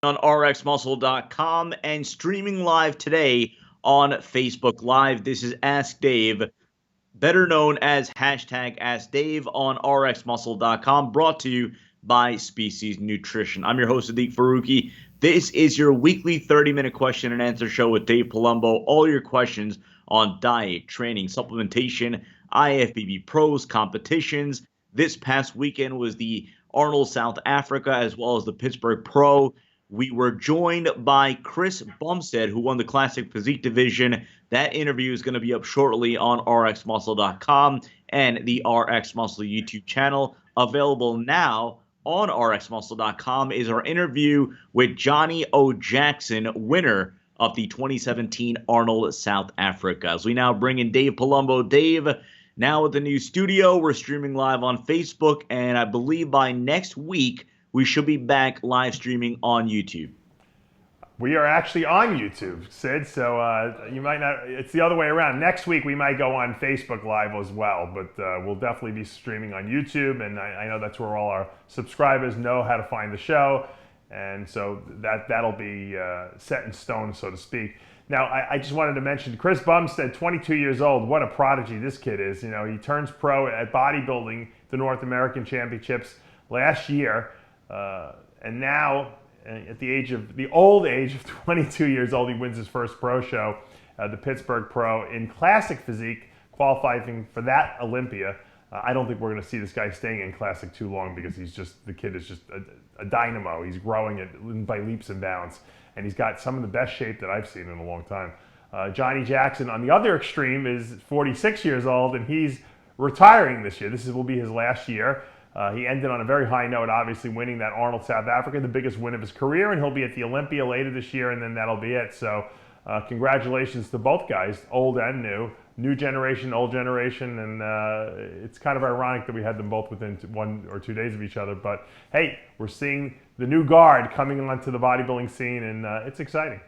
on RxMuscle.com and streaming live today on Facebook Live. This is Ask Dave, better known as hashtag Ask Dave on RxMuscle.com, brought to you by Species Nutrition. I'm your host, Sadiq Faruqi. This is your weekly 30-minute question and answer show with Dave Palumbo. All your questions on diet, training, supplementation, IFBB pros, competitions. This past weekend was the Arnold South Africa as well as the Pittsburgh Pro. We were joined by Chris Bumstead, who won the Classic Physique division. That interview is going to be up shortly on RxMuscle.com and the RxMuscle YouTube channel. Available now on RxMuscle.com is our interview with Johnny O. Jackson, winner of the 2017 Arnold South Africa. As we now bring in Dave Palumbo. Dave, now with the new studio, we're streaming live on Facebook, and I believe by next week, we should be back live streaming on YouTube. We are actually on YouTube, Sid, so you might not, it's the other way around. Next week we might go on Facebook Live as well, but we'll definitely be streaming on YouTube, and I know that's where all our subscribers know how to find the show, and so that'll be set in stone, so to speak. Now, I just wanted to mention Chris Bumstead, 22 years old. What a prodigy this kid is. You know, he turns pro at bodybuilding, the North American Championships last year, and now at the old age of 22 years old, he wins his first pro show, the Pittsburgh Pro in Classic Physique, qualifying for that Olympia. I don't think we're going to see this guy staying in Classic too long because the kid is just a dynamo. He's growing it by leaps and bounds, and he's got some of the best shape that I've seen in a long time. Johnny Jackson, on the other extreme, is 46 years old, and he's retiring this year. This will be his last year. He ended on a very high note, obviously winning that Arnold South Africa, the biggest win of his career, and he'll be at the Olympia later this year, and then that'll be it. So congratulations to both guys, old and new generation, old generation, and it's kind of ironic that we had them both within 1 or 2 days of each other. But hey, we're seeing the new guard coming onto the bodybuilding scene, and it's exciting.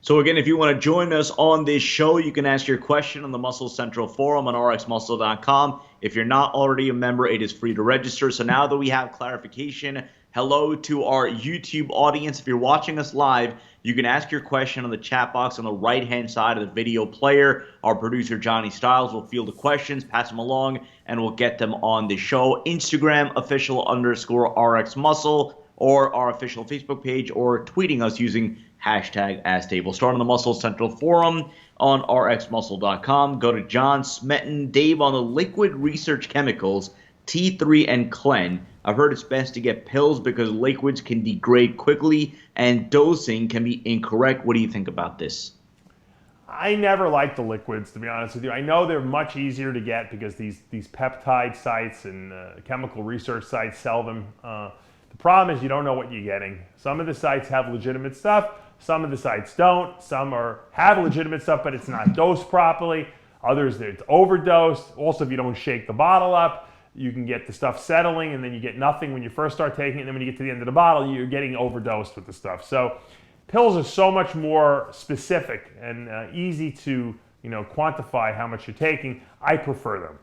So again, if you want to join us on this show, you can ask your question on the Muscle Central Forum on RxMuscle.com. If you're not already a member, it is free to register. So now that we have clarification, hello to our YouTube audience. If you're watching us live, you can ask your question on the chat box on the right-hand side of the video player. Our producer, Johnny Styles, will field the questions, pass them along, and we'll get them on the show. Instagram, official_RxMuscle, or our official Facebook page, or tweeting us using hashtag AskDave. We'll start on the Muscle Central Forum on RxMuscle.com. Go to John Smetten. Dave, on the liquid research chemicals, T3 and Clen. I've heard it's best to get pills because liquids can degrade quickly and dosing can be incorrect. What do you think about this? I never liked the liquids, to be honest with you. I know they're much easier to get because these peptide sites and chemical research sites sell them. The problem is you don't know what you're getting. Some of the sites have legitimate stuff. Some of the sites don't. Some have legitimate stuff, but it's not dosed properly. Others, it's overdosed. Also, if you don't shake the bottle up, you can get the stuff settling, and then you get nothing when you first start taking it. And then when you get to the end of the bottle, you're getting overdosed with the stuff. So pills are so much more specific and easy to quantify how much you're taking. I prefer them.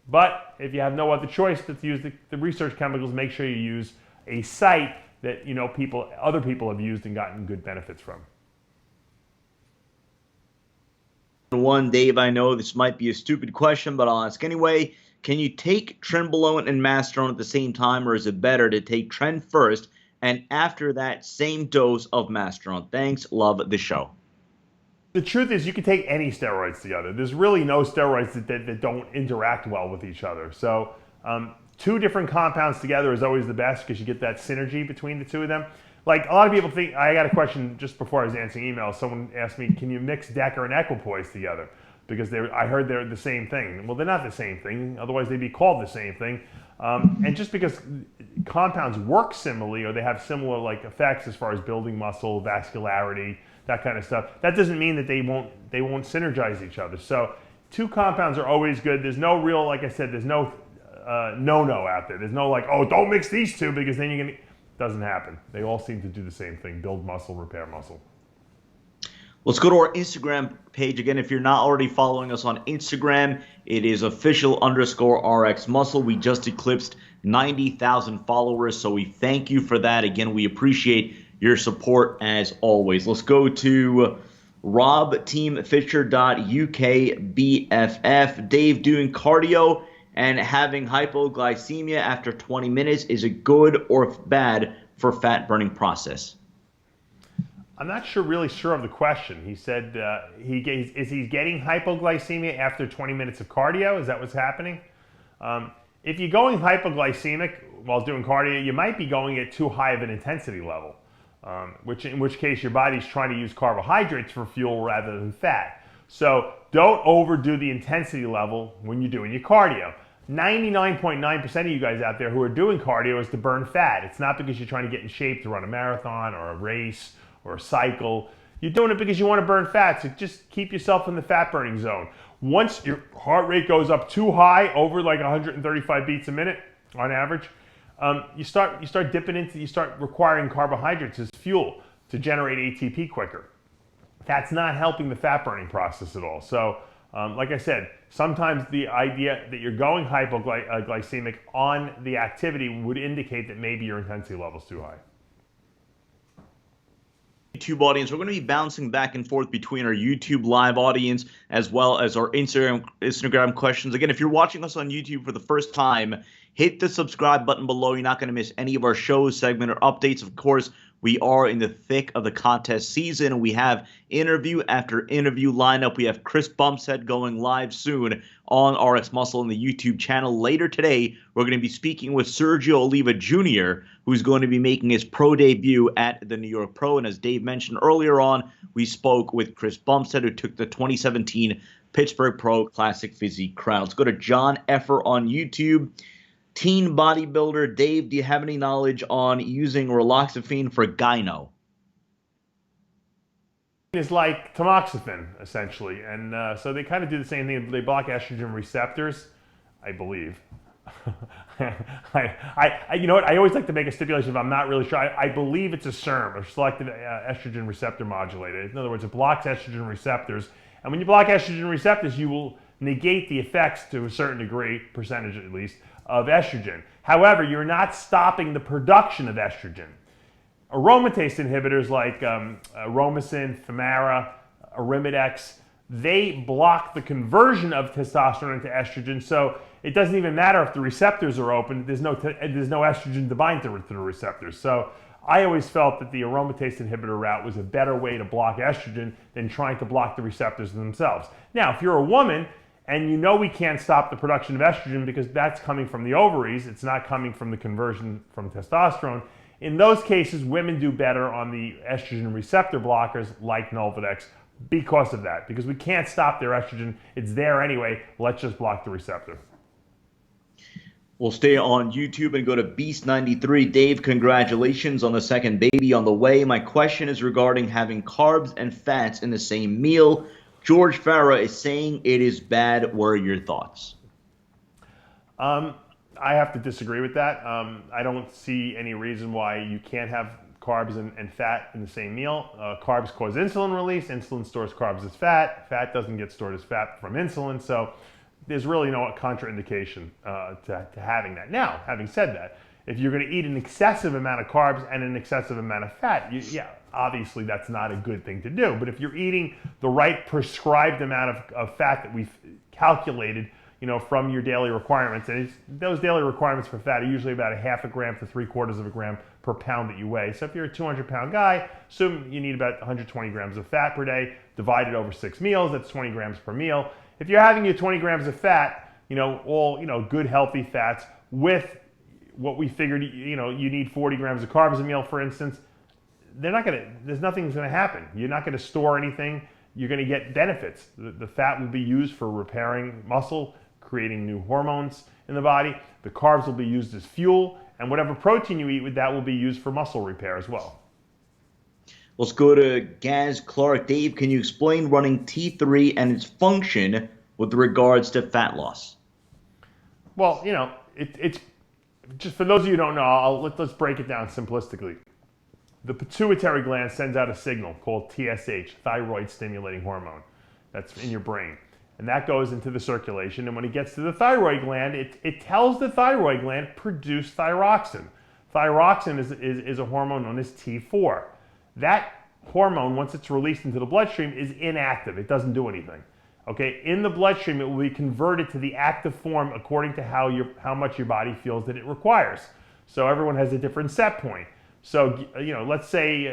But if you have no other choice to use the research chemicals, make sure you use a site that other people have used and gotten good benefits from. One, Dave, I know this might be a stupid question, but I'll ask anyway. Can you take Trenbolone and Masteron at the same time, or is it better to take Tren first and after that same dose of Masteron? Thanks, love the show. The truth is you can take any steroids together. There's really no steroids that don't interact well with each other. So two different compounds together is always the best because you get that synergy between the two of them. Like a lot of people think, I got a question just before I was answering emails. Someone asked me, can you mix Decker and Equipoise together? Because I heard they're the same thing. Well, they're not the same thing. Otherwise, they'd be called the same thing. And just because compounds work similarly or they have similar effects as far as building muscle, vascularity, that kind of stuff, that doesn't mean that they won't synergize each other. So two compounds are always good. There's no real, like I said, there's no no-no out there. There's no oh, don't mix these two because then you're going to... Doesn't happen. They all seem to do the same thing, build muscle, repair muscle. Let's go to our Instagram page. Again, if you're not already following us on Instagram, it is official_RxMuscle. We just eclipsed 90,000 followers, so we thank you for that. Again, we appreciate your support as always. Let's go to robteamfisher.uk BFF. Dave, doing cardio and having hypoglycemia after 20 minutes, is it good or bad for fat burning process? I'm not really sure of the question. He said is he getting hypoglycemia after 20 minutes of cardio? Is that what's happening? If you're going hypoglycemic while doing cardio, you might be going at too high of an intensity level, in which case your body's trying to use carbohydrates for fuel rather than fat. So don't overdo the intensity level when you're doing your cardio. 99.9% of you guys out there who are doing cardio is to burn fat. It's not because you're trying to get in shape to run a marathon or a race or a cycle. You're doing it because you want to burn fat, so just keep yourself in the fat burning zone. Once your heart rate goes up too high, over like 135 beats a minute on average, you start dipping into, you start requiring carbohydrates as fuel to generate ATP quicker. That's not helping the fat burning process at all. So like I said, sometimes the idea that you're going hypoglycemic on the activity would indicate that maybe your intensity level is too high. YouTube audience, we're going to be bouncing back and forth between our YouTube live audience as well as our Instagram questions. Again, if you're watching us on YouTube for the first time, hit the subscribe button below. You're not going to miss any of our shows, segment, or updates. Of course, we are in the thick of the contest season. We have interview after interview lineup. We have Chris Bumstead going live soon on RxMuscle on the YouTube channel. Later today, we're going to be speaking with Sergio Oliva Jr., who's going to be making his pro debut at the New York Pro. And as Dave mentioned earlier on, we spoke with Chris Bumstead, who took the 2017 Pittsburgh Pro Classic Physique crown. Let's go to John Effer on YouTube. Teen bodybuilder. Dave, do you have any knowledge on using raloxifene for gyno? It's like tamoxifen, essentially. And so they kind of do the same thing. They block estrogen receptors, I believe. You know what? I always like to make a stipulation if I'm not really sure. I believe it's a SERM, or selective estrogen receptor modulator. In other words, it blocks estrogen receptors. And when you block estrogen receptors, you will negate the effects to a certain degree, percentage at least, of estrogen. However, you're not stopping the production of estrogen. Aromatase inhibitors like Aromacin, Femara, Arimidex, they block the conversion of testosterone into estrogen, so it doesn't even matter if the receptors are open. There's no estrogen to bind to the receptors. So I always felt that the aromatase inhibitor route was a better way to block estrogen than trying to block the receptors themselves. Now, if you're a woman and you know we can't stop the production of estrogen because that's coming from the ovaries, it's not coming from the conversion from testosterone, in those cases, women do better on the estrogen receptor blockers like Nolvadex because of that. Because we can't stop their estrogen. It's there anyway. Let's just block the receptor. We'll stay on YouTube and go to Beast93. Dave, congratulations on the second baby on the way. My question is regarding having carbs and fats in the same meal. George Farah is saying it is bad. What are your thoughts? I have to disagree with that. I don't see any reason why you can't have carbs and fat in the same meal. Carbs cause insulin release. Insulin stores carbs as fat. Fat doesn't get stored as fat from insulin. So there's really no contraindication to having that. Now, having said that, if you're going to eat an excessive amount of carbs and an excessive amount of fat, yeah, obviously that's not a good thing to do. But if you're eating the right prescribed amount of fat that we've calculated, from your daily requirements, and those daily requirements for fat are usually about 0.5 gram to 0.75 gram per pound that you weigh. So if you're a 200-pound guy, assume you need about 120 grams of fat per day, divided over 6 meals, that's 20 grams per meal. If you're having your 20 grams of fat, all good healthy fats with what we figured, you need 40 grams of carbs a meal, for instance, there's nothing's going to happen. You're not going to store anything. You're going to get benefits. The fat will be used for repairing muscle, creating new hormones in the body. The carbs will be used as fuel, and whatever protein you eat with that will be used for muscle repair as well. Let's go to Gaz Clark. Dave, can you explain running T3 and its function with regards to fat loss? Well, it's just for those of you who don't know, let's break it down simplistically. the pituitary gland sends out a signal called TSH, thyroid stimulating hormone. That's in your brain. And that goes into the circulation. And when it gets to the thyroid gland, it tells the thyroid gland, produce thyroxine. Thyroxine is a hormone known as T4. That hormone, once it's released into the bloodstream, is inactive. It doesn't do anything. Okay, in the bloodstream, it will be converted to the active form according to how much your body feels that it requires. So everyone has a different set point. So, let's say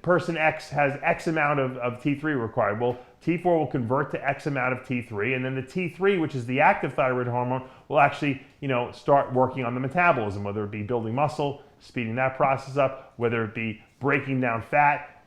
person X has X amount of T3 required. Well, T4 will convert to X amount of T3, and then the T3, which is the active thyroid hormone, will actually, start working on the metabolism, whether it be building muscle, speeding that process up, whether it be breaking down fat,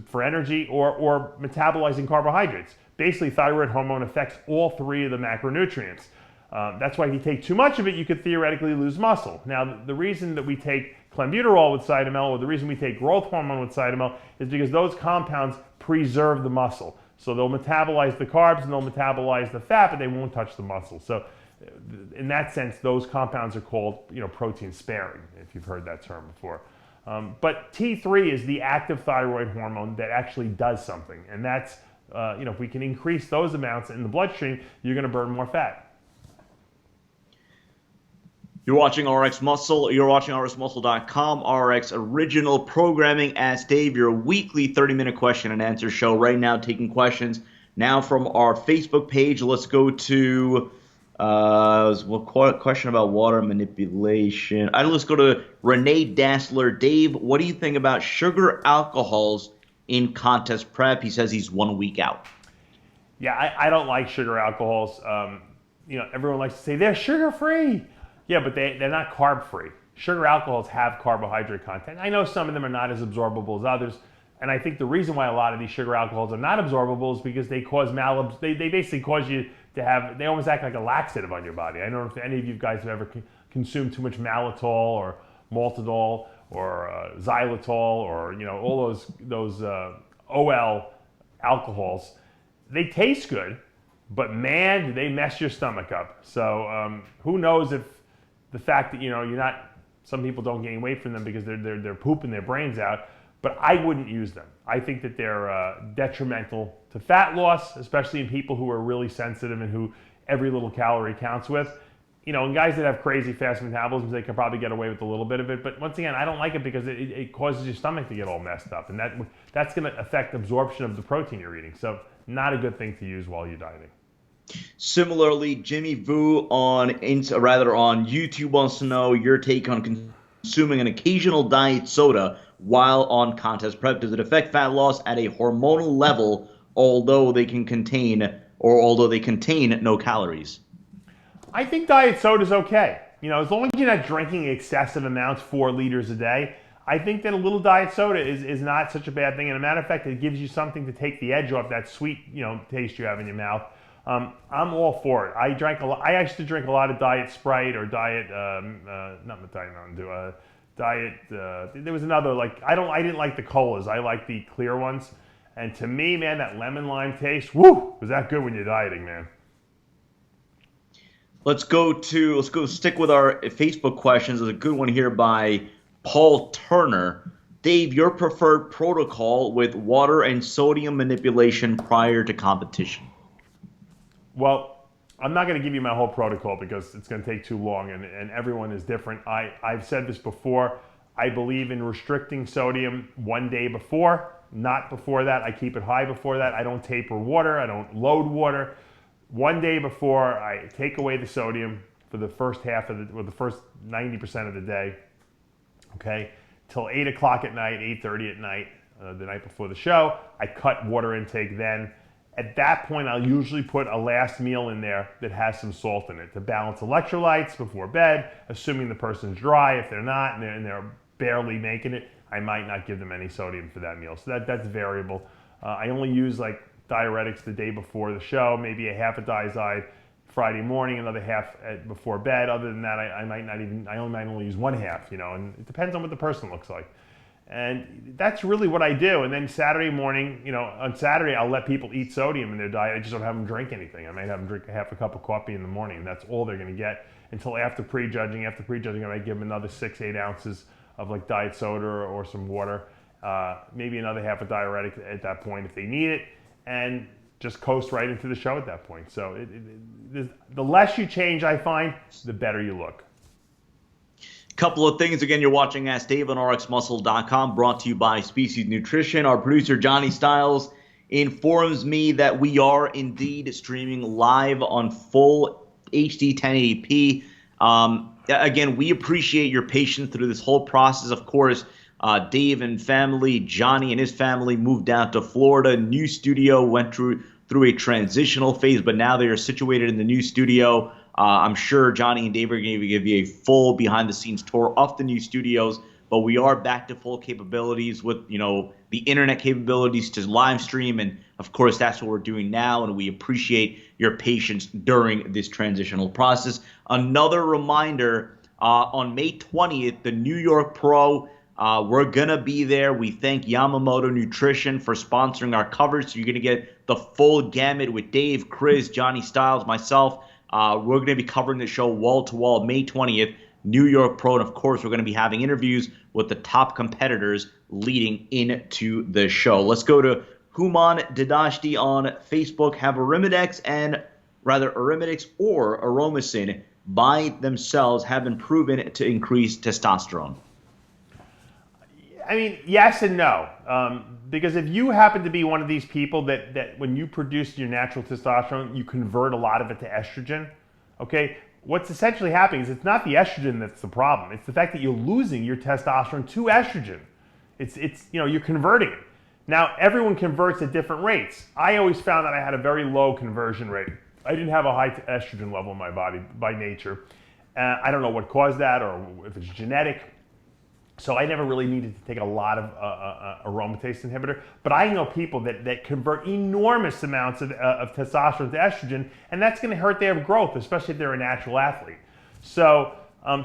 for energy, or metabolizing carbohydrates. Basically, thyroid hormone affects all three of the macronutrients. That's why if you take too much of it, you could theoretically lose muscle. Now, the reason that we take clenbuterol with Cytomel, or the reason we take growth hormone with Cytomel, is because those compounds preserve the muscle. So they'll metabolize the carbs and they'll metabolize the fat, but they won't touch the muscle. So in that sense, those compounds are called protein sparing, if you've heard that term before. But T3 is the active thyroid hormone that actually does something. And that's, if we can increase those amounts in the bloodstream, you're going to burn more fat. You're watching RxMuscle. You're watching RxMuscle.com, Rx original programming. Ask Dave, your weekly 30-minute question and answer show. Right now, taking questions now from our Facebook page. Let's go to question about water manipulation. Let's go to Renee Dassler. Dave, what do you think about sugar alcohols in contest prep? He says he's 1 week out. Yeah, I don't like sugar alcohols. Everyone likes to say they're sugar-free. Yeah, but they're not carb-free. Sugar alcohols have carbohydrate content. I know some of them are not as absorbable as others, and I think the reason why a lot of these sugar alcohols are not absorbable is because they cause they basically cause you to have, they almost act like a laxative on your body. I don't know if any of you guys have ever consumed too much malitol or maltodol or xylitol or all those OL alcohols. They taste good, but man, do they mess your stomach up. So who knows if the fact that you're not, some people don't gain weight from them because they're pooping their brains out, but I wouldn't use them. I think that they're detrimental to fat loss, especially in people who are really sensitive and who every little calorie counts with. And guys that have crazy fast metabolisms, they can probably get away with a little bit of it. But once again, I don't like it because it causes your stomach to get all messed up, and that's going to affect absorption of the protein you're eating. So not a good thing to use while you're dieting. Similarly, Jimmy Vu on YouTube wants to know your take on consuming an occasional diet soda while on contest prep. Does it affect fat loss at a hormonal level, although they contain no calories? I think diet soda is okay. As long as you're not drinking excessive amounts, 4 liters a day, I think that a little diet soda is not such a bad thing. And a matter of fact, it gives you something to take the edge off that sweet, taste you have in your mouth. I'm all for it. I used to drink a lot of Diet Sprite or Diet, not Diet Mountain Dew, Diet, there was another, I didn't like the colas. I like the clear ones. And to me, man, that lemon lime taste, woo, was that good when you're dieting, man. Let's go stick with our Facebook questions. There's a good one here by Paul Turner. Dave, your preferred protocol with water and sodium manipulation prior to competition? Well, I'm not going to give you my whole protocol because it's going to take too long, and everyone is different. I've said this before. I believe in restricting sodium 1 day before, not before that. I keep it high before that. I don't taper water. I don't load water. 1 day before, I take away the sodium for the first the first 90% of the day, okay, till 8 o'clock at night, 8:30 at night, the night before the show. I cut water intake then. At that point, I'll usually put a last meal in there that has some salt in it to balance electrolytes before bed, assuming the person's dry. If they're not and they're barely making it, I might not give them any sodium for that meal. So that's variable. I only use diuretics the day before the show, maybe a half a Diazide Friday morning, another half before bed. Other than that, I might only use one half, and it depends on what the person looks like. And that's really what I do. And then Saturday morning, on Saturday, I'll let people eat sodium in their diet. I just don't have them drink anything. I might have them drink half a cup of coffee in the morning, and that's all they're going to get until after prejudging. After prejudging, I might give them another 6-8 ounces of like diet soda or some water, maybe another half a diuretic at that point if they need it, and just coast right into the show at that point. So the less you change, I find, the better you look. Couple of things. Again, you're watching Ask Dave on RxMuscle.com, brought to you by Species Nutrition. Our producer, Johnny Styles, informs me that we are indeed streaming live on full HD 1080p. Again, we appreciate your patience through this whole process. Of course, Dave and family, Johnny and his family moved down to Florida. New studio, went through a transitional phase, but now they are situated in the new studio. I'm sure Johnny and Dave are going to give you a full behind-the-scenes tour of the new studios, but we are back to full capabilities with, the internet capabilities to live stream, and of course that's what we're doing now, and we appreciate your patience during this transitional process. Another reminder, on May 20th, the New York Pro, we're going to be there. We thank Yamamoto Nutrition for sponsoring our coverage, so you're going to get the full gamut with Dave, Chris, Johnny Styles, myself. We're going to be covering the show wall-to-wall May 20th, New York Pro, and of course we're going to be having interviews with the top competitors leading into the show. Let's go to Human Didashti on Facebook. Have Arimidex or Aromasin by themselves have been proven to increase testosterone? I mean, yes and no. Because if you happen to be one of these people that when you produce your natural testosterone, you convert a lot of it to estrogen, okay? What's essentially happening is it's not the estrogen that's the problem. It's the fact that you're losing your testosterone to estrogen. It's you're converting it. Now, everyone converts at different rates. I always found that I had a very low conversion rate. I didn't have a high estrogen level in my body by nature. I don't know what caused that or if it's genetic. So I never really needed to take a lot of aromatase inhibitor. But I know people that convert enormous amounts of testosterone to estrogen, and that's going to hurt their growth, especially if they're a natural athlete. So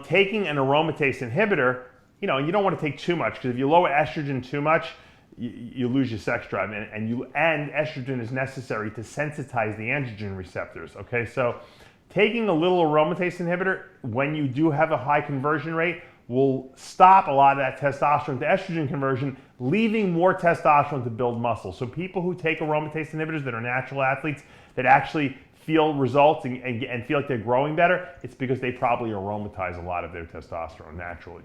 taking an aromatase inhibitor, you don't want to take too much, because if you lower estrogen too much, you lose your sex drive, and estrogen is necessary to sensitize the androgen receptors. Okay, so taking a little aromatase inhibitor when you do have a high conversion rate will stop a lot of that testosterone to estrogen conversion, leaving more testosterone to build muscle. So people who take aromatase inhibitors that are natural athletes that actually feel results and feel like they're growing better, it's because they probably aromatize a lot of their testosterone naturally.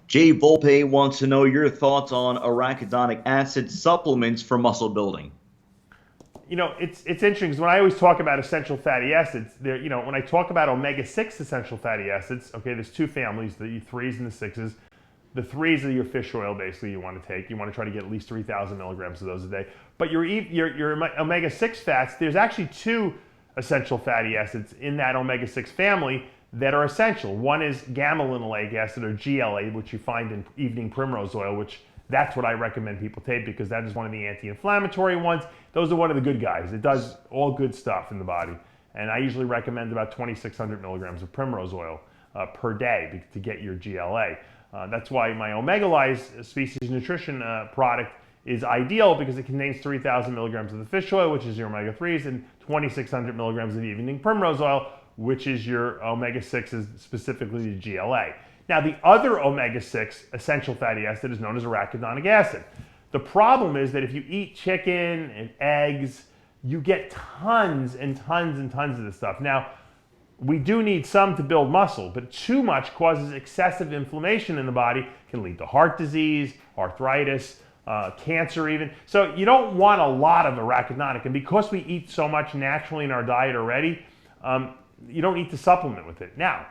Jay Volpe wants to know your thoughts on arachidonic acid supplements for muscle building. It's interesting because when I always talk about essential fatty acids, when I talk about omega-6 essential fatty acids, okay, there's two families, the 3s and the 6s. The 3s are your fish oil, basically, you want to take. You want to try to get at least 3,000 milligrams of those a day. But your omega-6 fats, there's actually two essential fatty acids in that omega-6 family that are essential. One is gamma-linolenic acid, or GLA, which you find in evening primrose oil, which that's what I recommend people take because that is one of the anti-inflammatory ones. Those are one of the good guys. It does all good stuff in the body. And I usually recommend about 2,600 milligrams of primrose oil per day to get your GLA. That's why my Omega-Lyze Species Nutrition product is ideal because it contains 3,000 milligrams of the fish oil, which is your omega-3s, and 2,600 milligrams of evening primrose oil, which is your omega-6s, specifically the GLA. Now, the other omega-6 essential fatty acid is known as arachidonic acid. The problem is that if you eat chicken and eggs, you get tons and tons and tons of this stuff. Now, we do need some to build muscle, but too much causes excessive inflammation in the body, can lead to heart disease, arthritis, cancer even. So you don't want a lot of arachidonic, and because we eat so much naturally in our diet already, you don't need to supplement with it. Now,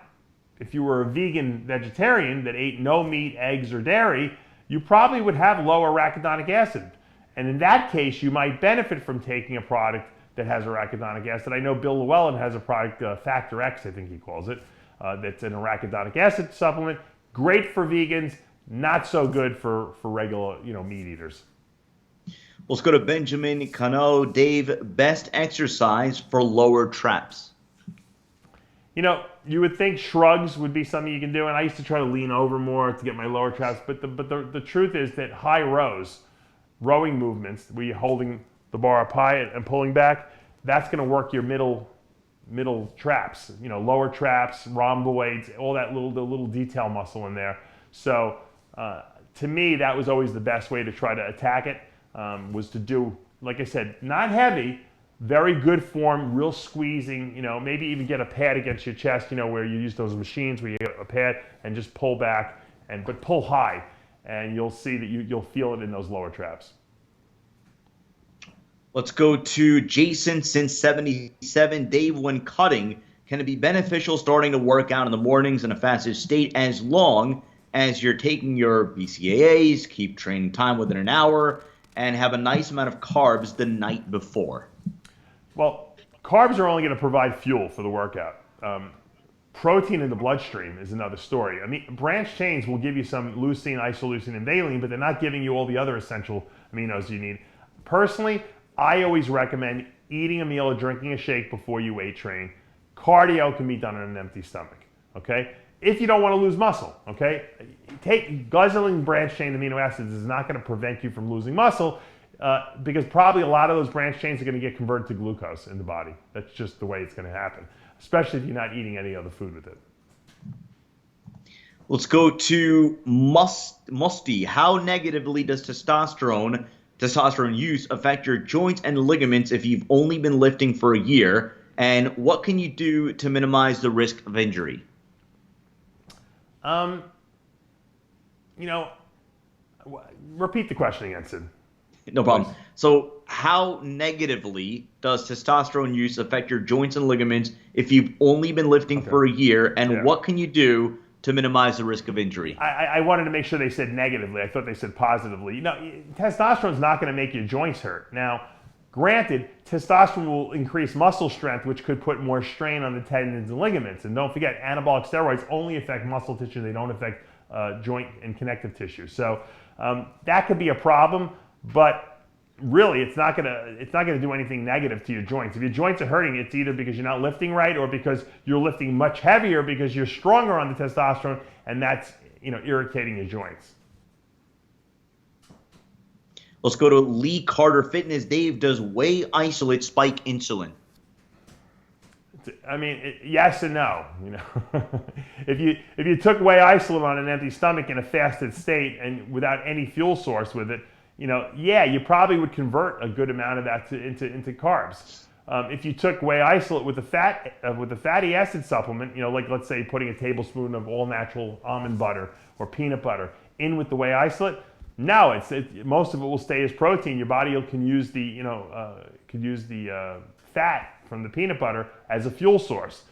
if you were a vegan vegetarian that ate no meat, eggs, or dairy, you probably would have low arachidonic acid. And in that case, you might benefit from taking a product that has arachidonic acid. I know Bill Llewellyn has a product, Factor X, I think he calls it, that's an arachidonic acid supplement. Great for vegans, not so good for regular meat eaters. Let's go to Benjamin Cano. Dave, best exercise for lower traps? You would think shrugs would be something you can do, and I used to try to lean over more to get my lower traps, but the truth is that high rows, rowing movements, where you're holding the bar up high and pulling back, that's going to work your middle traps, lower traps, rhomboids, all that little detail muscle in there. So to me, that was always the best way to try to attack it, was to do, like I said, not heavy, very good form, real squeezing, maybe even get a pad against your chest, where you use those machines where you get a pad and just pull back, but pull high, and you'll see that you'll feel it in those lower traps. Let's go to Jason since 77. Dave, when cutting, can it be beneficial starting to work out in the mornings in a fasted state as long as you're taking your BCAAs, keep training time within an hour, and have a nice amount of carbs the night before? Well, carbs are only going to provide fuel for the workout. Protein in the bloodstream is another story. I mean, branched chains will give you some leucine, isoleucine, and valine, but they're not giving you all the other essential aminos you need. Personally, I always recommend eating a meal or drinking a shake before you weight train. Cardio can be done on an empty stomach, okay? If you don't want to lose muscle, okay? Guzzling branched chain amino acids is not going to prevent you from losing muscle, because probably a lot of those branched chains are going to get converted to glucose in the body. That's just the way it's going to happen, especially if you're not eating any other food with it. Let's go to Musty. How negatively does testosterone use affect your joints and ligaments if you've only been lifting for a year? And what can you do to minimize the risk of injury? Repeat the question again, Sid. No problem. So how negatively does testosterone use affect your joints and ligaments if you've only been lifting for a year? And what can you do to minimize the risk of injury? I wanted to make sure they said negatively. I thought they said positively. Testosterone is not going to make your joints hurt. Now, granted, testosterone will increase muscle strength, which could put more strain on the tendons and ligaments. And don't forget, anabolic steroids only affect muscle tissue. They don't affect joint and connective tissue. So that could be a problem, but really it's not gonna do anything negative to your joints. If your joints are hurting, it's either because you're not lifting right or because you're lifting much heavier because you're stronger on the testosterone, and that's irritating your joints. Let's go to Lee Carter Fitness. Dave, does whey isolate spike insulin? I mean, yes and no. If you took whey isolate on an empty stomach in a fasted state and without any fuel source with it, yeah, you probably would convert a good amount of that into carbs. If you took whey isolate with a fatty acid supplement, like let's say putting a tablespoon of all natural almond butter or peanut butter in with the whey isolate, no, most of it will stay as protein. Your body can use the fat from the peanut butter as a fuel source.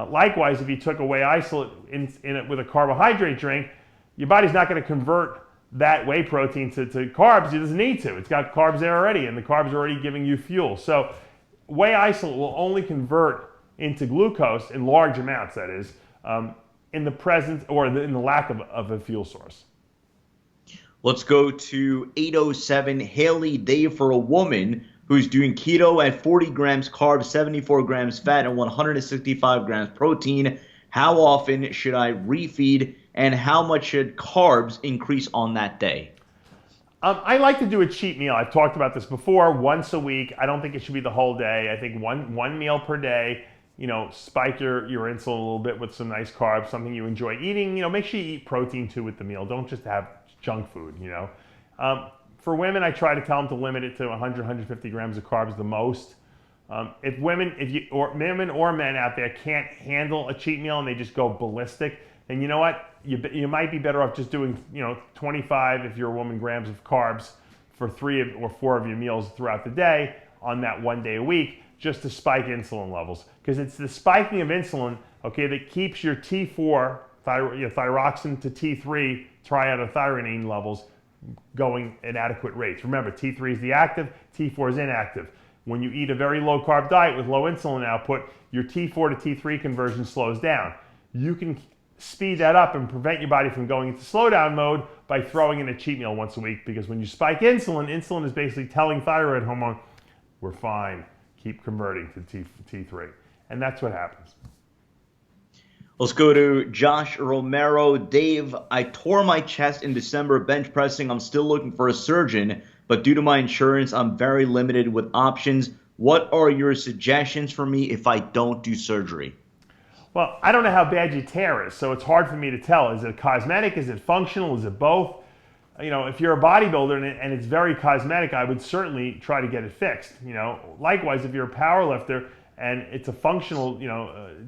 Likewise, if you took a whey isolate in it with a carbohydrate drink, your body's not going to convert that whey protein to carbs. It doesn't need to. It's got carbs there already, and the carbs are already giving you fuel. So whey isolate will only convert into glucose in large amounts, that is, in the presence or in the lack of a fuel source. Let's go to 807 Haley. Dave, for a woman who's doing keto at 40 grams carbs, 74 grams fat, and 165 grams protein, how often should I refeed, and how much should carbs increase on that day? I like to do a cheat meal. I've talked about this before, once a week. I don't think it should be the whole day. I think one meal per day. Spike your insulin a little bit with some nice carbs, something you enjoy eating. Make sure you eat protein too with the meal. Don't just have junk food, For women, I try to tell them to limit it to 100, 150 grams of carbs the most. If women or men out there can't handle a cheat meal and they just go ballistic, then you know what? You might be better off just doing 25 if you're a woman grams of carbs for 3 or 4 of your meals throughout the day on that one day a week, just to spike insulin levels. Because it's the spiking of insulin, okay, that keeps your T4 thyroxine to T3 triiodothyronine levels going at adequate rates. Remember, T3 is the active, T4 is inactive. When you eat a very low carb diet with low insulin output, your T4 to T3 conversion slows down. You can speed that up and prevent your body from going into slowdown mode by throwing in a cheat meal once a week, because when you spike insulin is basically telling thyroid hormone, we're fine, keep converting to T3. And that's what happens. Let's go to Josh Romero. Dave, I tore my chest in December bench pressing. I'm still looking for a surgeon, but due to my insurance, I'm very limited with options. What are your suggestions for me if I don't do surgery? Well, I don't know how bad your tear is, so it's hard for me to tell. Is it cosmetic? Is it functional? Is it both? You know, if you're a bodybuilder and it's very cosmetic, I would certainly try to get it fixed. You know, likewise, if you're a powerlifter and it's a functional,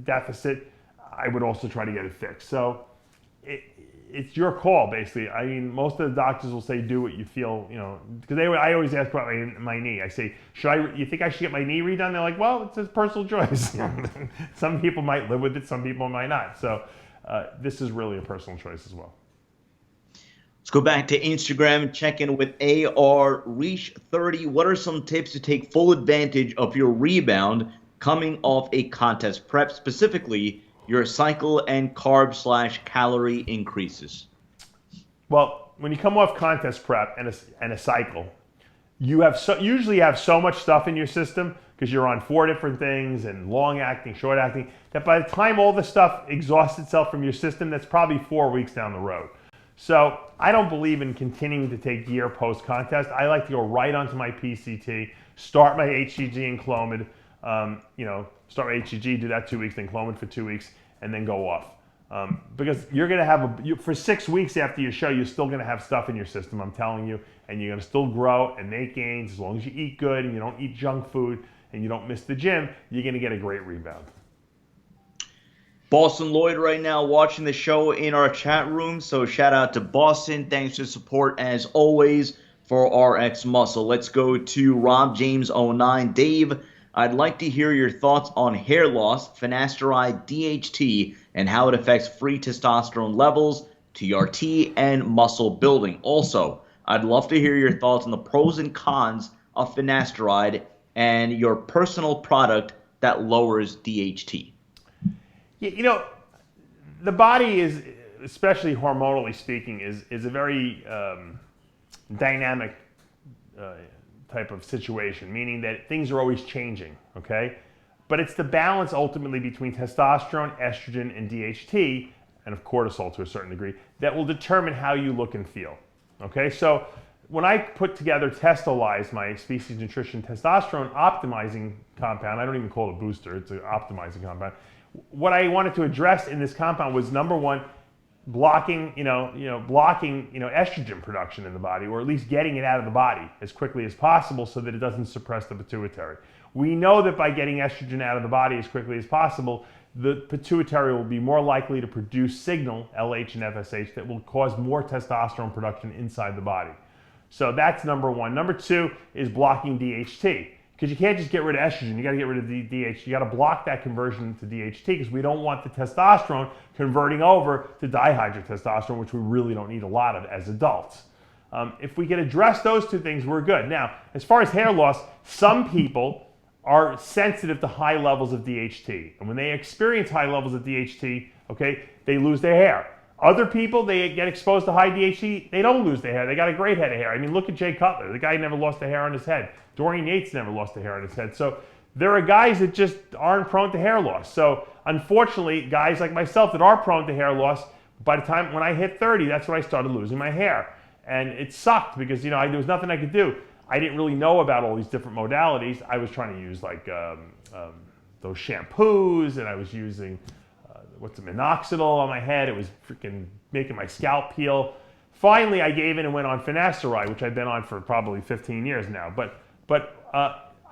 deficit, I would also try to get it fixed. So it's your call, basically. I mean, most of the doctors will say do what you feel, because I always ask about my knee. I say, you think I should get my knee redone? They're like, well, it's a personal choice. Some people might live with it, some people might not. So this is really a personal choice as well. Let's go back to Instagram and check in with AR Reach 30. What are some tips to take full advantage of your rebound coming off a contest prep, specifically your cycle and carb/calorie increases? Well, when you come off contest prep and a cycle, you usually have so much stuff in your system because you're on 4 different things and long acting, short acting, that by the time all the stuff exhausts itself from your system, that's probably 4 weeks down the road. So I don't believe in continuing to take gear post-contest. I like to go right onto my PCT, start my HCG and Clomid, start my HCG, do that 2 weeks, then Clomid for 2 weeks, and then go off. Because you're going to have, for 6 weeks after your show, you're still going to have stuff in your system, I'm telling you, and you're going to still grow and make gains as long as you eat good and you don't eat junk food and you don't miss the gym, you're going to get a great rebound. Boston Lloyd right now watching the show in our chat room. So shout out to Boston. Thanks for the support as always for RxMuscle. Let's go to Rob James 09. Dave, I'd like to hear your thoughts on hair loss, finasteride, DHT, and how it affects free testosterone levels, TRT, and muscle building. Also, I'd love to hear your thoughts on the pros and cons of finasteride and your personal product that lowers DHT. The body is, especially hormonally speaking, is a very dynamic type of situation, meaning that things are always changing, okay? But it's the balance ultimately between testosterone, estrogen, and DHT, and of cortisol to a certain degree, that will determine how you look and feel, okay? So when I put together Testolize, my Species Nutrition Testosterone Optimizing compound, I don't even call it a booster, it's an optimizing compound. What I wanted to address in this compound was, number one, blocking estrogen production in the body, or at least getting it out of the body as quickly as possible so that it doesn't suppress the pituitary. We know that by getting estrogen out of the body as quickly as possible, the pituitary will be more likely to produce signal, LH and FSH, that will cause more testosterone production inside the body. So that's number one. Number two is blocking DHT. Because you can't just get rid of estrogen, you got to get rid of the DHT. You got to block that conversion to DHT because we don't want the testosterone converting over to dihydrotestosterone, which we really don't need a lot of as adults. If we can address those two things, we're good. Now, as far as hair loss, some people are sensitive to high levels of DHT. And when they experience high levels of DHT, okay, they lose their hair. Other people, they get exposed to high DHT, they don't lose their hair. They got a great head of hair. I mean, look at Jay Cutler. The guy never lost a hair on his head. Dorian Yates never lost a hair on his head. So there are guys that just aren't prone to hair loss. So unfortunately, guys like myself that are prone to hair loss, by the time when I hit 30, that's when I started losing my hair. And it sucked because, there was nothing I could do. I didn't really know about all these different modalities. I was trying to use those shampoos, and I was using minoxidil on my head. It was freaking making my scalp peel. Finally, I gave in and went on finasteride, which I've been on for probably 15 years now. But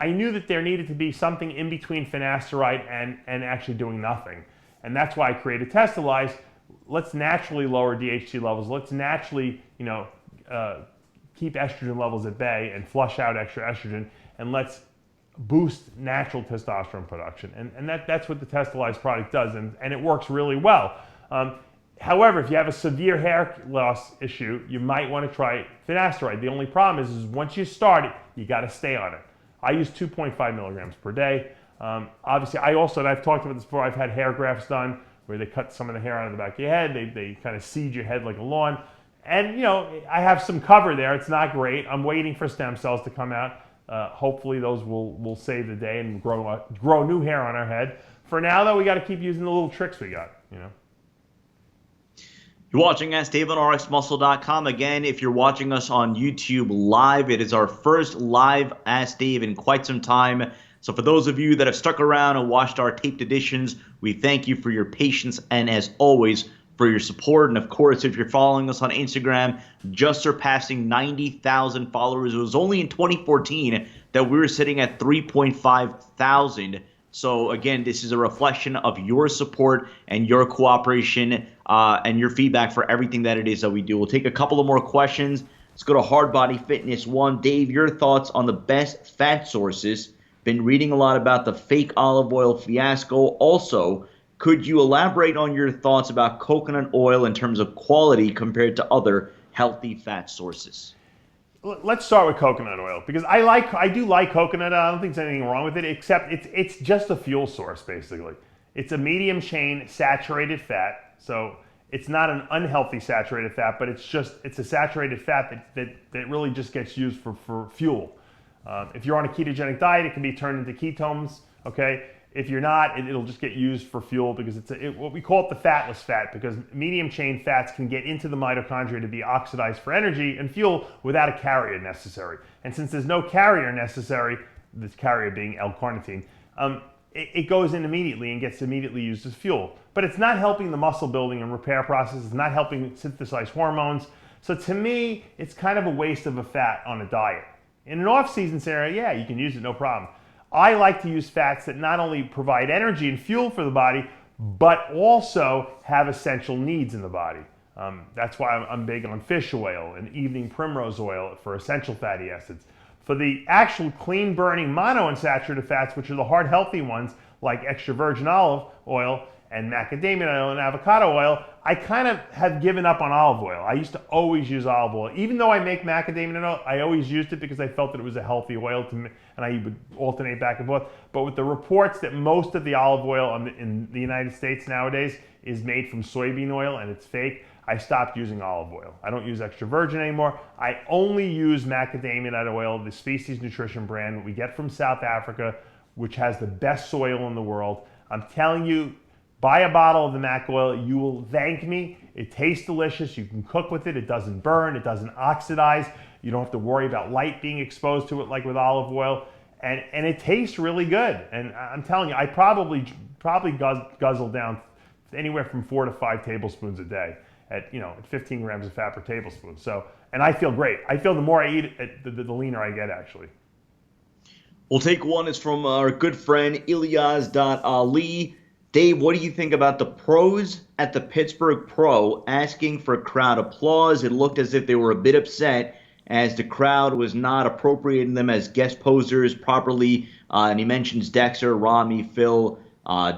I knew that there needed to be something in between finasteride and actually doing nothing. And that's why I created Testolize. Let's naturally lower DHT levels. Let's naturally, keep estrogen levels at bay and flush out extra estrogen. And let's boost natural testosterone production. And that's what the Testolize product does. And it works really well. However, if you have a severe hair loss issue, you might want to try finasteride. The only problem is once you start it, you got to stay on it. I use 2.5 milligrams per day. Obviously, and I've talked about this before, I've had hair grafts done where they cut some of the hair out of the back of your head. They kind of seed your head like a lawn. And, I have some cover there. It's not great. I'm waiting for stem cells to come out. Hopefully, those will save the day and grow new hair on our head. For now, though, we got to keep using the little tricks we got, You're watching Ask Dave on RxMuscle.com. Again, if you're watching us on YouTube live, it is our first live Ask Dave in quite some time. So for those of you that have stuck around and watched our taped editions, we thank you for your patience and, as always, for your support. And of course, if you're following us on Instagram, just surpassing 90,000 followers. It was only in 2014 that we were sitting at 3.5 thousand. So again, this is a reflection of your support and your cooperation and your feedback for everything that it is that we do. We'll take a couple of more questions. Let's go to Hard Body Fitness 1. Dave, your thoughts on the best fat sources? Been reading a lot about the fake olive oil fiasco. Also, could you elaborate on your thoughts about coconut oil in terms of quality compared to other healthy fat sources? Let's start with coconut oil, because I do like coconut. I don't think there's anything wrong with it, except it's just a fuel source, basically. It's a medium chain saturated fat, so it's not an unhealthy saturated fat, but it's a saturated fat that really just gets used for fuel. If you're on a ketogenic diet, it can be turned into ketones, okay? If you're not, it'll just get used for fuel, because what we call it the fatless fat, because medium chain fats can get into the mitochondria to be oxidized for energy and fuel without a carrier necessary. And since there's no carrier necessary, this carrier being L-carnitine, it goes in immediately and gets immediately used as fuel. But it's not helping the muscle building and repair process. It's not helping synthesize hormones. So to me, it's kind of a waste of a fat on a diet. In an off-season scenario, yeah, you can use it, no problem. I like to use fats that not only provide energy and fuel for the body, but also have essential needs in the body. That's why I'm big on fish oil and evening primrose oil for essential fatty acids. For the actual clean burning monounsaturated fats, which are the hard healthy ones, like extra virgin olive oil and macadamia oil and avocado oil, I kind of have given up on olive oil. I used to always use olive oil. Even though I make macadamia oil, I always used it because I felt that it was a healthy oil to me, and I would alternate back and forth. But with the reports that most of the olive oil in the United States nowadays is made from soybean oil and it's fake, I stopped using olive oil. I don't use extra virgin anymore. I only use macadamia nut oil, the Species Nutrition brand we get from South Africa, which has the best soil in the world. I'm telling you, buy a bottle of the mac oil, you will thank me. It tastes delicious, you can cook with it, it doesn't burn, it doesn't oxidize, you don't have to worry about light being exposed to it like with olive oil, and it tastes really good. And I'm telling you, I probably guzzle down anywhere from 4 to 5 tablespoons a day at 15 grams of fat per tablespoon. So, and I feel great. I feel the more I eat it, the leaner I get, actually. We'll take one. It's from our good friend Ilyas.Ali. Dave, what do you think about the pros at the Pittsburgh Pro asking for crowd applause? It looked as if they were a bit upset as the crowd was not appropriating them as guest posers properly. And he mentions Dexter, Rami, Phil,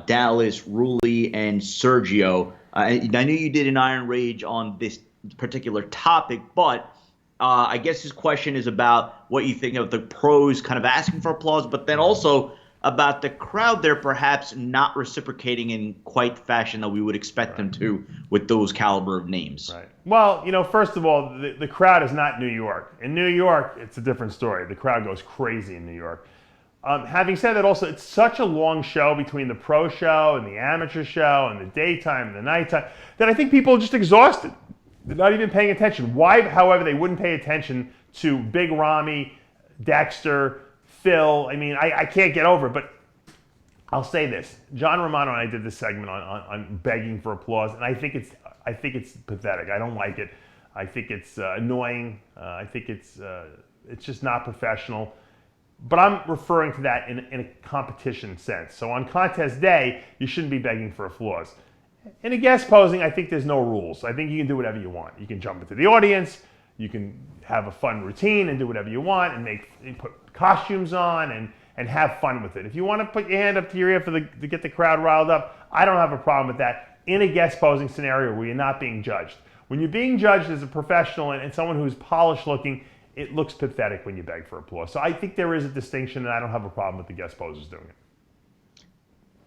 Dallas, Ruli, and Sergio. I knew you did an Iron Rage on this particular topic, but I guess his question is about what you think of the pros kind of asking for applause, but then also about the crowd there perhaps not reciprocating in quite fashion that we would expect them to with those caliber of names. Right. Well, first of all, the crowd is not New York. In New York, it's a different story. The crowd goes crazy in New York. Having said that, also, it's such a long show between the pro show and the amateur show and the daytime and the nighttime that I think people are just exhausted. They're not even paying attention. Why, however, they wouldn't pay attention to Big Rami, Dexter, Phil? I mean, I can't get over it, but I'll say this. John Romano and I did this segment on begging for applause, and I think it's pathetic. I don't like it. I think it's annoying. I think it's just not professional. But I'm referring to that in a competition sense. So on contest day, you shouldn't be begging for applause. In a guest posing, I think there's no rules. I think you can do whatever you want. You can jump into the audience, you can have a fun routine and do whatever you want and put costumes on and have fun with it. If you want to put your hand up to your ear to get the crowd riled up, I don't have a problem with that in a guest posing scenario where you're not being judged. When you're being judged as a professional and someone who's polished looking, it looks pathetic when you beg for applause. So I think there is a distinction, and I don't have a problem with the guest posers doing it.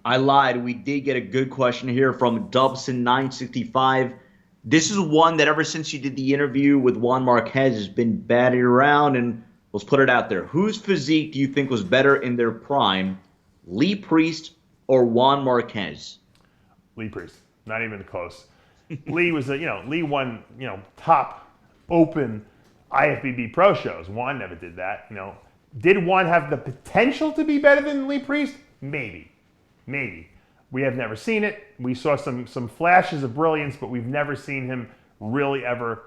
I lied. We did get a good question here from Dubson965. This is one that ever since you did the interview with Juan Marquez has been batted around, and let's put it out there. Whose physique do you think was better in their prime, Lee Priest or Juan Marquez? Lee Priest. Not even close. Lee was Lee won, top open IFBB pro shows. Juan never did that. Did one have the potential to be better than Lee Priest? Maybe. We have never seen it. We saw some flashes of brilliance, but we've never seen him really ever,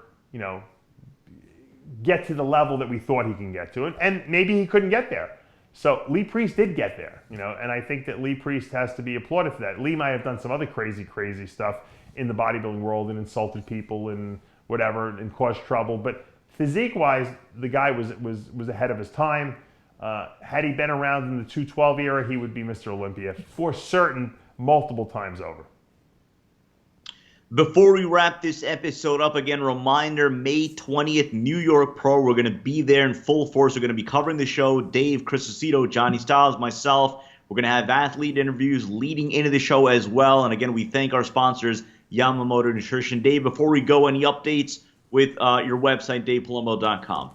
get to the level that we thought he can get to. And maybe he couldn't get there. So Lee Priest did get there, and I think that Lee Priest has to be applauded for that. Lee might have done some other crazy stuff in the bodybuilding world and insulted people and whatever and caused trouble, but physique-wise, the guy was ahead of his time. Had he been around in the 212 era, he would be Mr. Olympia for certain, multiple times over. Before we wrap this episode up, again, reminder, May 20th, New York Pro. We're going to be there in full force. We're going to be covering the show. Dave, Chris Aceto, Johnny Styles, myself. We're going to have athlete interviews leading into the show as well. And again, we thank our sponsors, Yamamoto Nutrition. Dave, before we go, any updates with your website, DavePalumbo.com?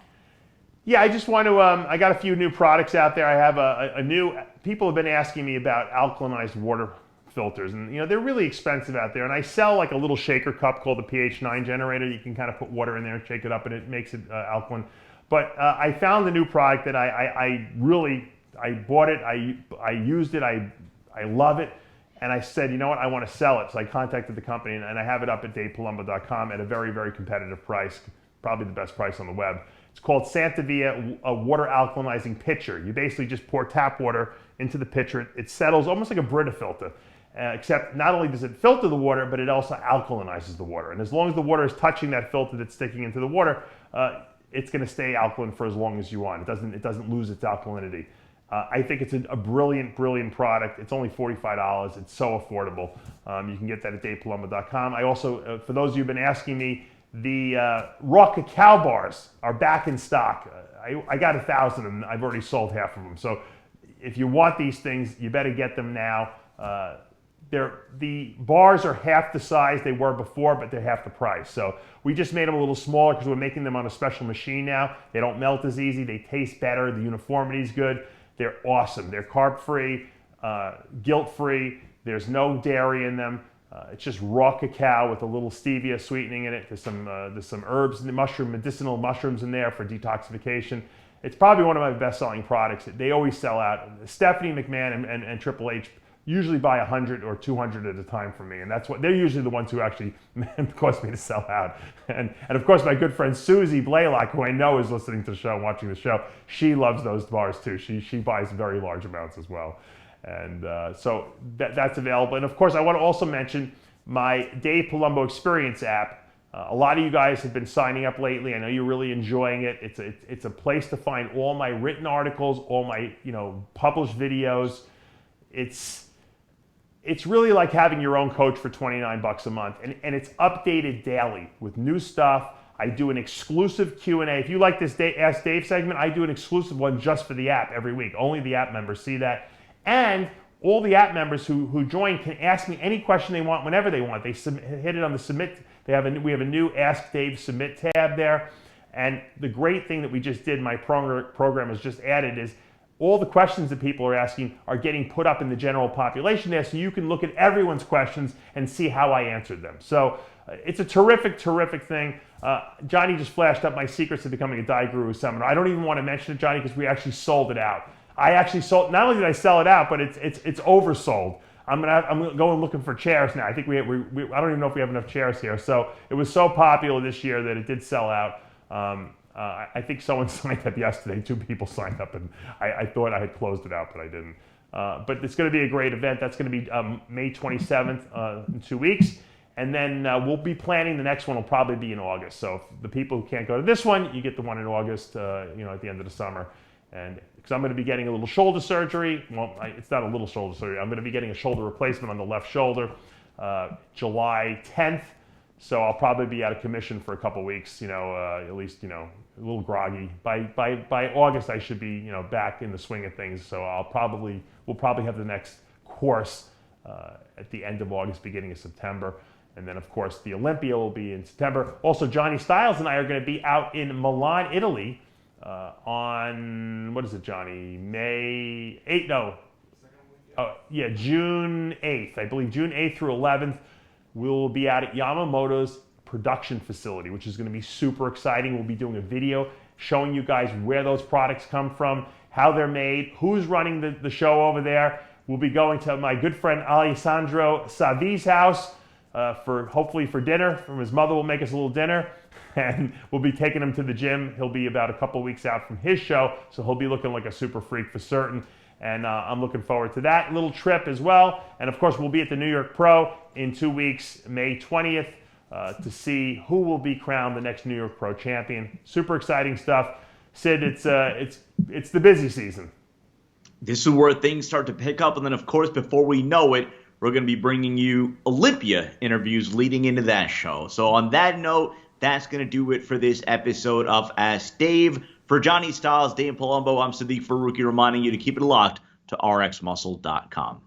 Yeah, I just want to, I got a few new products out there. I have a new, people have been asking me about alkalinized water filters, and they're really expensive out there, and I sell like a little shaker cup called the pH9 generator. You can kind of put water in there and shake it up and it makes it alkaline. But I found a new product that I bought it, I used it, I love it, and I said, you know what, I want to sell it. So I contacted the company, and I have it up at DavePalumbo.com at a very competitive price, probably the best price on the web. It's called Santa Via, a water alkalizing pitcher. You basically just pour tap water into the pitcher. It settles almost like a Brita filter. Except not only does it filter the water, but it also alkalinizes the water. And as long as the water is touching that filter that's sticking into the water, it's going to stay alkaline for as long as you want. It doesn't lose its alkalinity. I think it's a brilliant product. It's only $45. It's so affordable. You can get that at DavePalumbo.com. I also, for those of you who've been asking me, the raw cacao bars are back in stock. I got 1,000 of them. I've already sold half of them. So if you want these things, you better get them now. The bars are half the size they were before, but they're half the price. So we just made them a little smaller because we're making them on a special machine now. They don't melt as easy. They taste better. The uniformity is good. They're awesome. They're carb-free, guilt-free. There's no dairy in them. It's just raw cacao with a little stevia sweetening in it. There's some herbs and medicinal mushrooms in there for detoxification. It's probably one of my best-selling products. They always sell out. Stephanie McMahon and Triple H usually buy 100 or 200 at a time from me, and that's what they're usually the ones who actually cause me to sell out. And of course, my good friend Susie Blaylock, who I know is listening to the show, watching the show, she loves those bars too. She buys very large amounts as well, and so that's available. And of course, I want to also mention my Dave Palumbo Experience app. A lot of you guys have been signing up lately. I know you're really enjoying it. It's a place to find all my written articles, all my published videos. It's really like having your own coach for $29 a month, and it's updated daily with new stuff. I do an exclusive Q&A. If you like this Ask Dave segment, I do an exclusive one just for the app every week. Only the app members see that. And all the app members who join can ask me any question they want whenever they want. They hit it on the submit. We have a new Ask Dave Submit tab there. And the great thing that we just did, my program has just added, is all the questions that people are asking are getting put up in the general population there, so you can look at everyone's questions and see how I answered them. So it's a terrific thing. Johnny just flashed up my secrets to becoming a diet guru seminar. I don't even want to mention it, Johnny, because we actually sold it out. I actually sold. Not only did I sell it out, but it's oversold. I'm going looking for chairs now. I think I don't even know if we have enough chairs here. So it was so popular this year that it did sell out. I think someone signed up yesterday. 2 people signed up, and I thought I had closed it out, but I didn't. But it's going to be a great event. That's going to be May 27th in 2 weeks. And then we'll be planning the next one will probably be in August. So if the people who can't go to this one, you get the one in August, at the end of the summer. And because I'm going to be getting a little shoulder surgery. Well, it's not a little shoulder surgery. I'm going to be getting a shoulder replacement on the left shoulder July 10th. So I'll probably be out of commission for a couple weeks, at least, a little groggy. By August, I should be, back in the swing of things. So we'll probably have the next course at the end of August, beginning of September. And then, of course, the Olympia will be in September. Also, Johnny Styles and I are going to be out in Milan, Italy on, what is it, Johnny? May 8th? No. June 8th. I believe June 8th through 11th. We'll be out at Yamamoto's production facility, which is going to be super exciting. We'll be doing a video showing you guys where those products come from. how they're made, who's running the show over there. We'll be going to my good friend Alessandro Savi's house hopefully for dinner. His mother will make us a little dinner, and we'll be taking him to the gym. He'll be about a couple weeks out from his show, so he'll be looking like a super freak for certain. And I'm looking forward to that little trip as well. And of course, we'll be at the New York Pro in 2 weeks, May 20th, to see who will be crowned the next New York Pro champion. Super exciting stuff. Sid, it's the busy season. This is where things start to pick up. And then, of course, before we know it, we're going to be bringing you Olympia interviews leading into that show. So on that note, that's going to do it for this episode of Ask Dave. For Johnny Styles, Dave Palumbo, I'm Sadiq Faruqi reminding you to keep it locked to RxMuscle.com.